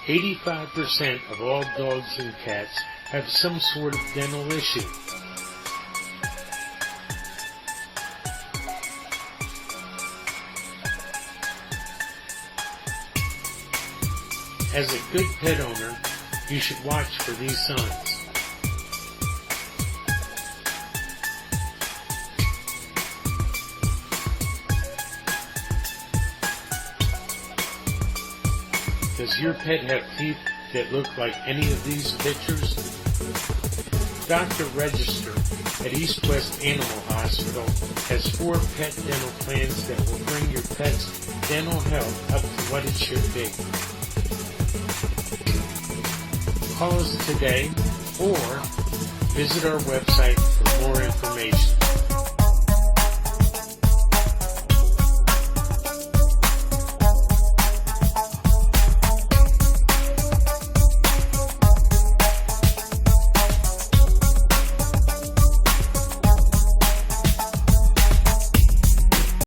85% of all dogs and cats have some sort of dental issue. As a good pet owner, you should watch for these signs. Does your pet have teeth that look like any of these pictures? Dr. Register at East West Animal Hospital has 4 pet dental plans that will bring your pet's dental health up to what it should be. Call us today or visit our website for more information.